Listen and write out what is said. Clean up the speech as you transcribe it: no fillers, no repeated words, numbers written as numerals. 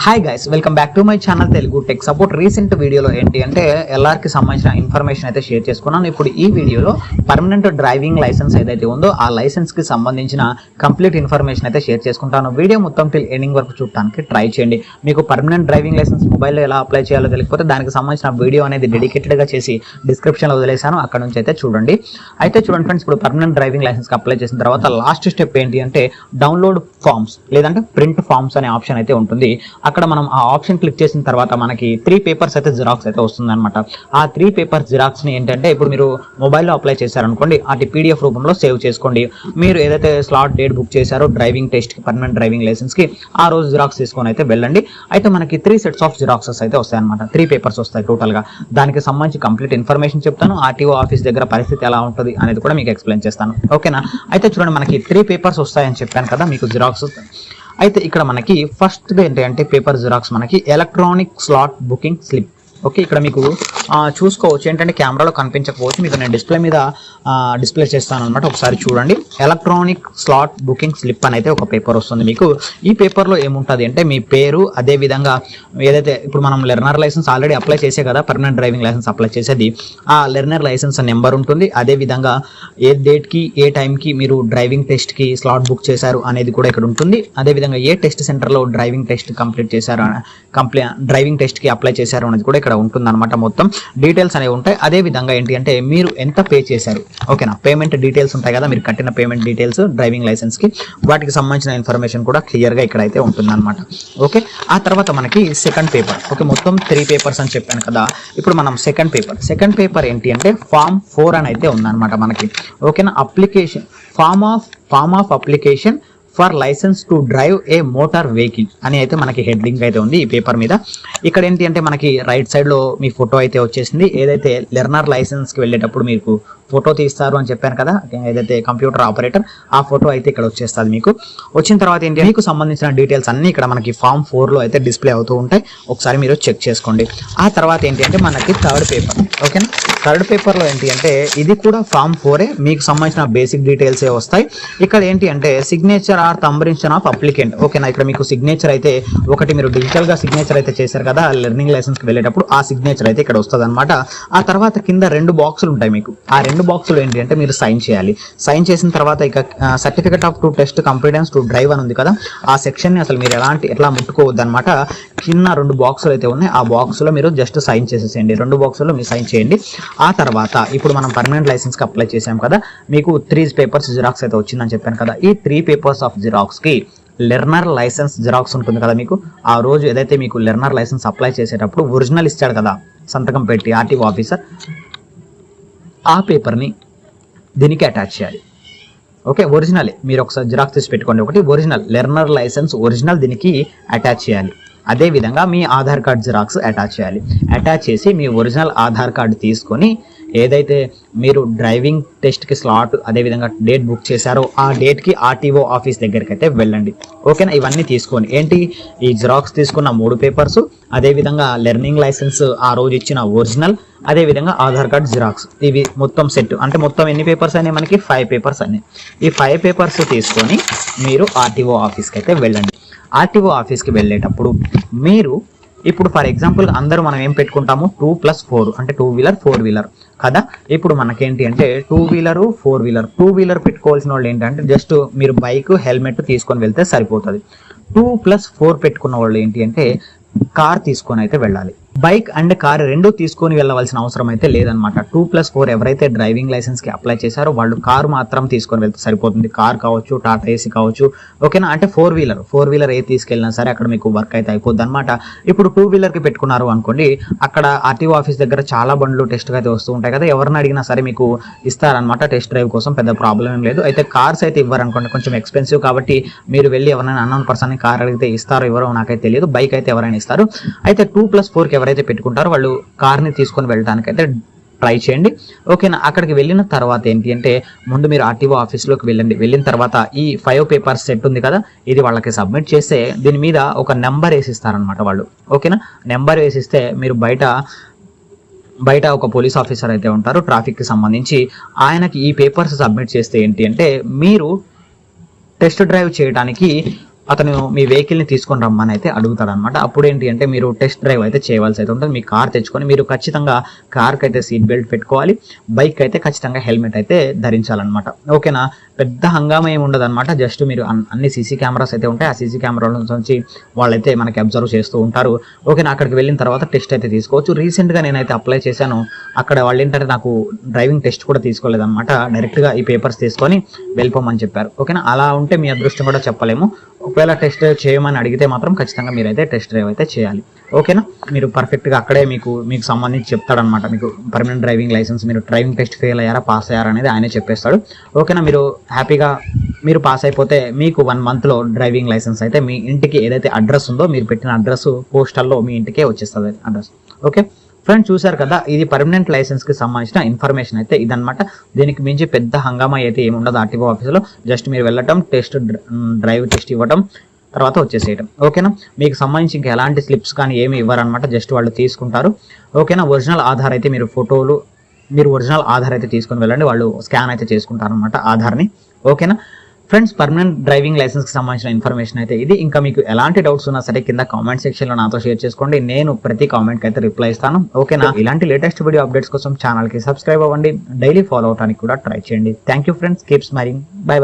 Hi guys, welcome back to my channel Telugu tech support. Recent వీడియోలో ఏంటి అంటే ఎల్ఆర్కి సంబంధించిన ఇన్ఫర్మేషన్ అయితే షేర్ చేసుకున్నాను. ఇప్పుడు ఈ వీడియోలో పర్మనెంట్ డ్రైవింగ్ లైసెన్స్ ఏదైతే ఉందో ఆ లైసెన్స్కి సంబంధించిన కంప్లీట్ ఇన్ఫర్మేషన్ అయితే షేర్ చేసుకుంటాను. వీడియో మొత్తం టిల్ ఎండింగ్ వరకు చూడటానికి ట్రై చేయండి. మీకు పర్మనెంట్ డ్రైవింగ్ లైసెన్స్ మొబైల్లో ఎలా అప్లై చేయాలో తెలియకపోతే దానికి సంబంధించిన వీడియో అనేది డెడికేటెడ్గా చేసి డిస్క్రిప్షన్లో వదిలేశాను, అక్కడ నుంచి అయితే చూడండి. చూడండి ఫ్రెండ్స్, ఇప్పుడు పర్మనెంట్ డ్రైవింగ్ లైసెన్స్కి అప్లై చేసిన తర్వాత లాస్ట్ స్టెప్ ఏంటి అంటే డౌన్లోడ్ ఫామ్స్ లేదంటే ప్రింట్ ఫామ్స్ అనే ఆప్షన్ అయితే ఉంటుంది. అక్కడ మనం ఆ ఆప్షన్ క్లిక్ చేసిన తర్వాత మనకి 3 పేపర్స్ అయితే జిరాక్స్ అయితే వస్తుంది అనమాట. ఆ 3 పేపర్స్ జిరాక్స్ ని ఏంటంటే ఇప్పుడు మీరు మొబైల్లో అప్లై చేశారనుకోండి, అటు PDF రూపంలో సేవ్ చేసుకోండి. మీరు ఏదైతే స్లాట్ డేట్ బుక్ చేశారో డ్రైవింగ్ టెస్ట్ కి, పర్మనెంట్ డ్రైవింగ్ లైసెన్స్ కి, ఆ రోజు జిరాక్స్ తీసుకొని అయితే వెళ్ళండి. అయితే మనకి 3 సెట్స్ ఆఫ్ జిరాక్సెస్ అయితే వస్తాయి అనమాట. 3 పేపర్స్ వస్తాయి టోటల్ గా. దానికి సంబంధించి కంప్లీట్ ఇన్ఫర్మేషన్ చెప్తాను. RTO ఆఫీస్ దగ్గర పరిస్థితి ఎలా ఉంటుంది అనేది కూడా మీకు ఎక్స్ప్లెయిన్ చేస్తాను, ఓకేనా? అయితే చూడండి, మనకి 3 పేపర్స్ వస్తాయని చెప్పాను కదా మీకు జిరాక్స్. అయితే ఇక్కడ మనకి ఫస్ట్ ఏంటి అంటే పేపర్ జిరాక్స్ మనకి electronic slot booking slip. Okay, ఇక్కడ మీకు చూసుకోవచ్చు, ఏంటంటే కెమెరాలో కనిపించకపోవచ్చు, మీకు నేను డిస్ప్లే మీద డిస్ప్లే చేస్తాను అనమాట. ఒకసారి చూడండి. ఎలక్ట్రానిక్ స్లాట్ బుకింగ్ స్లిప్ అని అయితే ఒక పేపర్ వస్తుంది మీకు. ఈ పేపర్లో ఏముంటుంది అంటే మీ పేరు, అదే విధంగా ఏదైతే ఇప్పుడు మనం లెర్నర్ లైసెన్స్ ఆల్రెడీ అప్లై చేసే కదా, పర్మనెంట్ డ్రైవింగ్ లైసెన్స్ అప్లై చేసేది, ఆ లెర్నర్ లైసెన్స్ నెంబర్ ఉంటుంది. అదే విధంగా ఏ డేట్కి, ఏ టైంకి మీరు డ్రైవింగ్ టెస్ట్కి స్లాట్ బుక్ చేశారు అనేది కూడా ఇక్కడ ఉంటుంది. అదేవిధంగా ఏ టెస్ట్ సెంటర్లో డ్రైవింగ్ టెస్ట్ కంప్లీట్ చేశారు, డ్రైవింగ్ టెస్ట్కి అప్లై చేశారు అనేది కూడా ఇక్కడ ఉంటుంది అనమాట. మొత్తం డీటెయిల్స్ అనేవి ఉంటాయి. అదే విధంగా ఏంటి అంటే మీరు ఎంత పే చేశారు, ఓకేనా? పేమెంట్ డీటెయిల్స్ ఉంటాయి కదా, మీరు కట్టిన పేమెంట్ డీటెయిల్స్ డ్రైవింగ్ లైసెన్స్ కి, వాటికి సంబంధించిన ఇన్ఫర్మేషన్ కూడా క్లియర్ గా ఇక్కడ అయితే ఉంటుంది అనమాట. ఓకే, ఆ తర్వాత మనకి సెకండ్ పేపర్. ఓకే, మొత్తం 3 పేపర్స్ అని చెప్పాను కదా. ఇప్పుడు మనం సెకండ్ పేపర్ ఏంటి అంటే ఫామ్ 4 అని అయితే ఉందన్నమాట మనకి, ఓకేనా? Application form of application for licence to drive a motor vehicle అని అయితే మనకి హెడ్లింగ్ అయితే ఉంది ఈ పేపర్ మీద. ఇక్కడ ఏంటి అంటే మనకి రైట్ సైడ్ లో మీ ఫోటో అయితే వచ్చేసింది. ఏదైతే లెర్నర్ లైసెన్స్ కి వెళ్ళేటప్పుడు మీకు ఫోటో తీస్తారు అని చెప్పాను కదా, ఏదైతే కంప్యూటర్ ఆపరేటర్, ఆ ఫోటో అయితే ఇక్కడ వచ్చేస్తుంది మీకు. వచ్చిన తర్వాత ఏంటి, మీకు సంబంధించిన డీటెయిల్స్ అన్ని ఇక్కడ మనకి ఫామ్ 4 లో అయితే డిస్ప్లే అవుతూ ఉంటాయి. ఒకసారి మీరు చెక్ చేసుకోండి. ఆ తర్వాత ఏంటి అంటే మనకి థర్డ్ పేపర్, ఓకేనా? థర్డ్ పేపర్ లో ఏంటి అంటే ఇది కూడా ఫామ్ 4ఏ, మీకు సంబంధించిన బేసిక్ డీటెయిల్స్ ఏ వస్తాయి. ఇక్కడ ఏంటి అంటే సిగ్నేచర్ ఆర్ థంబరించన్ ఆఫ్ అప్లికెంట్, ఓకేనా? ఇక్కడ మీకు సిగ్నేచర్ అయితే ఒకటి మీరు డిజిటల్ గా సిగ్నేచర్ అయితే చేశారు కదా లెర్నింగ్ లైసెన్స్ కి వెళ్ళేటప్పుడు, ఆ సిగ్నేచర్ అయితే ఇక్కడ వస్తుంది అనమాట. ఆ తర్వాత కింద 2 బాక్సులు ఉంటాయి మీకు. ఆ 2 బాక్సులు ఏంటి అంటే మీరు సైన్ చేయాలి. సైన్ చేసిన తర్వాత ఇక certificate off to test competence to drive అని ఉంది కదా, ఆ సెక్షన్ ని అసలు మీరు ఎట్లా ముట్టుకోవద్దు అనమాట. కింద 2 బాక్సులు అయితే ఉన్నాయి, ఆ బాక్స్ లో మీరు జస్ట్ సైన్ చేసేసేయండి. 2 బాక్సుల్లో మీరు సైన్ చేయండి. ఆ తర్వాత ఇప్పుడు మనం పర్మనెంట్ లైసెన్స్ కి అప్లై చేసాం కదా, మీకు 3 పేపర్స్ జిరాక్స్ అయితే వచ్చిందని చెప్పాను కదా. ఈ 3 పేపర్స్ ఆఫ్ జిరాక్స్ కి లెర్నర్ లైసెన్స్ జిరాక్స్ ఉంటుంది కదా మీకు. ఆ రోజు ఏదైతే మీకు లెర్నర్ లైసెన్స్ అప్లై చేసేటప్పుడు ఒరిజినల్ ఇచ్చాడు కదా సంతకం పెట్టి RTO ఆఫీసర్, ఆ పేపర్ని దీనికి అటాచ్ చేయాలి. ఓకే, ఒరిజినల్ మీరు ఒకసారి జిరాక్స్ తీసి పెట్టుకోండి. ఒకటి ఒరిజినల్ లెర్నర్ లైసెన్స్ ఒరిజినల్ దీనికి అటాచ్ చేయాలి. అదే విధంగా మీ ఆధార్ కార్డ్ జిరాక్స్ అటాచ్ చేయాలి. అటాచ్ చేసి మీ ఒరిజినల్ ఆధార్ కార్డు తీసుకొని ఏదైతే మీరు డ్రైవింగ్ టెస్ట్కి స్లాట్ అదేవిధంగా డేట్ బుక్ చేశారో ఆ డేట్కి RTO ఆఫీస్ దగ్గరికి అయితే వెళ్ళండి, ఓకేనా? ఇవన్నీ తీసుకొని ఏంటి, ఈ జిరాక్స్ తీసుకున్న 3 పేపర్స్, అదేవిధంగా లెర్నింగ్ లైసెన్స్ ఆ రోజు ఇచ్చిన ఒరిజినల్, అదేవిధంగా ఆధార్ కార్డ్ జిరాక్స్, ఇవి మొత్తం సెట్. అంటే మొత్తం ఎన్ని పేపర్స్ అయినాయి మనకి? 5 పేపర్స్ అయినాయి. ఈ 5 పేపర్స్ తీసుకొని మీరు RTO ఆఫీస్కి అయితే వెళ్ళండి. RTO ఆఫీస్కి వెళ్ళేటప్పుడు మీరు ఇప్పుడు ఫర్ ఎగ్జాంపుల్ అందరూ మనం ఏం పెట్టుకుంటాము, 2+4 అంటే 2 వీలర్ 4 వీలర్ కదా. ఇప్పుడు మనకేంటి అంటే 2 వీలర్ 4 వీలర్. 2 వీలర్ పెట్టుకోవాల్సిన వాళ్ళు ఏంటంటే జస్ట్ మీరు బైక్ హెల్మెట్ తీసుకొని వెళ్తే సరిపోతుంది. 2+4 పెట్టుకున్న వాళ్ళు ఏంటి అంటే కార్ తీసుకొని అయితే వెళ్ళాలి. బైక్ అండ్ కార్ 2 తీసుకొని వెళ్ళవలసిన అవసరం అయితే లేదనమాట. 2+4 ఎవరైతే డ్రైవింగ్ లైసెన్స్ కి అప్లై చేశారో వాళ్ళు కారు మాత్రం తీసుకొని వెళ్తే సరిపోతుంది. కార్ కావచ్చు, టాటా ఏసీ కావచ్చు, ఓకేనా? అంటే 4 వీలర్ ఏ తీసుకెళ్ళినా సరే అక్కడ మీకు వర్క్ అయితే అయిపోద్ది అనమాట. ఇప్పుడు 2 వీలర్ కి పెట్టుకున్నారు అనుకోండి, అక్కడ RTO ఆఫీస్ దగ్గర చాలా బండ్లు టెస్ట్ అయితే వస్తూ ఉంటాయి కదా, ఎవరిని అడిగినా సరే మీకు ఇస్తారనమాట టెస్ట్ డ్రైవ్ కోసం, పెద్ద ప్రాబ్లం ఏం లేదు. అయితే కార్స్ అయితే ఇవ్వరనుకోండి, కొంచెం ఎక్స్పెన్సివ్ కాబట్టి మీరు వెళ్ళి ఎవరైనా అన్నోన్ పర్సన్ కార్ అడిగితే ఇస్తారో ఎవరో నాకైతే తెలియదు. బైక్ అయితే ఎవరైనా ఇస్తారు. అయితే 2+4 కి ఎవరైతే పెట్టుకుంటారో వాళ్ళు కార్ని తీసుకొని వెళ్ళడానికి అయితే ట్రై చేయండి, ఓకేనా? అక్కడికి వెళ్ళిన తర్వాత ఏంటి అంటే ముందు మీరు RTO ఆఫీస్లోకి వెళ్ళండి. వెళ్ళిన తర్వాత ఈ 5 పేపర్స్ సెట్ ఉంది కదా, ఇది వాళ్ళకి సబ్మిట్ చేస్తే దీని మీద ఒక నెంబర్ వేసిస్తారనమాట వాళ్ళు, ఓకేనా? నెంబర్ వేసిస్తే మీరు బయట ఒక పోలీస్ ఆఫీసర్ అయితే ఉంటారు ట్రాఫిక్కి సంబంధించి, ఆయనకి ఈ పేపర్స్ సబ్మిట్ చేస్తే ఏంటి అంటే మీరు టెస్ట్ డ్రైవ్ చేయడానికి అతను మీ వెహికల్ని తీసుకొని రమ్మని అయితే అడుగుతాడు అనమాట. అప్పుడు ఏంటి అంటే మీరు టెస్ట్ డ్రైవ్ అయితే చేయవలసి అయితే ఉంటుంది. మీ కార్ తెచ్చుకొని మీరు ఖచ్చితంగా కార్కి అయితే సీట్ బెల్ట్ పెట్టుకోవాలి, బైక్ అయితే ఖచ్చితంగా హెల్మెట్ అయితే ధరించాలన్నమాట. ఓకేనా, పెద్ద హంగామా ఏమి ఉండదు అనమాట. జస్ట్ మీరు అన్ని సీసీ కెమెరాస్ అయితే ఉంటాయి, ఆ సీసీ కెమెరాల నుంచి వాళ్ళైతే మనకి అబ్జర్వ్ చేస్తూ ఉంటారు. ఓకేనా, అక్కడికి వెళ్ళిన తర్వాత టెస్ట్ అయితే తీసుకోవచ్చు. రీసెంట్గా నేనైతే అప్లై చేశాను, అక్కడ వాళ్ళు ఏంటంటే నాకు డ్రైవింగ్ టెస్ట్ కూడా తీసుకోలేదన్నమాట, డైరెక్ట్గా ఈ పేపర్స్ తీసుకొని వెళ్ళిపోమని చెప్పారు. ఓకేనా, అలా ఉంటే మీ అదృష్టం కూడా చెప్పలేము. ఒకవేళ టెస్ట్ డ్రైవ్ చేయమని అడిగితే మాత్రం ఖచ్చితంగా మీరైతే టెస్ట్ డ్రైవ్ అయితే చేయాలి. ఓకేనా, మీరు పర్ఫెక్ట్గా అక్కడే మీకు సంబంధించి చెప్తాడనమాట. మీకు పర్మనెంట్ డ్రైవింగ్ లైసెన్స్, మీరు డ్రైవింగ్ టెస్ట్ ఫెయిల్ అయ్యారా పాస్ అయ్యారా అనేది ఆయనే చెప్పేస్తాడు. ఓకేనా, మీరు హ్యాపీగా మీరు పాస్ అయిపోతే మీకు 1 monthలో డ్రైవింగ్ లైసెన్స్ అయితే మీ ఇంటికి ఏదైతే అడ్రస్ ఉందో మీరు పెట్టిన అడ్రస్ పోస్టల్లో మీ ఇంటికే వచ్చేస్తుంది అడ్రస్. ఓకే ఫ్రెండ్స్, చూసారు కదా, ఇది పర్మనెంట్ లైసెన్స్కి సంబంధించిన ఇన్ఫర్మేషన్ అయితే ఇదనమాట. దీనికి మించి పెద్ద హంగామా అయితే ఏమి ఉండదు ఆర్టీఓ ఆఫీసులో. జస్ట్ మీరు వెళ్ళటం, డ్రైవ్ టెస్ట్ ఇవ్వటం, తర్వాత వచ్చేసేయటం. ఓకేనా, మీకు సంబంధించి ఇంకా ఎలాంటి స్లిప్స్ కానీ ఏమి ఇవ్వరనమాట, జస్ట్ వాళ్ళు తీసుకుంటారు. ఓకేనా, ఒరిజినల్ ఆధార్ అయితే మీరు ఒరిజినల్ ఆధార్ అయితే తీసుకొని వెళ్ళండి, వాళ్ళు స్కాన్ అయితే చేసుకుంటారు అనమాట ఆధార్ని. ఓకేనా ఫ్రెండ్స్, పర్మనెంట్ డ్రైవింగ్ లైసెన్స్కి సంబంధించిన ఇన్ఫర్మేషన్ అయితే ఇది. ఇంకా మీకు ఎలాంటి డౌట్స్ ఉన్నా సరే కింద కామెంట్ సెక్షన్లో నాతో షేర్ చేసుకోండి, నేను ప్రతి కామెంట్కి అయితే రిప్లై ఇస్తాను. ఓకేనా, ఇలాంటి లేటెస్ట్ వీడియో అప్డేట్స్ కోసం ఛానల్కి సబ్స్క్రైబ్ అవ్వండి, డైలీ ఫాలో అవడానికి కూడా ట్రై చేయండి. Thank you friends, keep smiling, by by.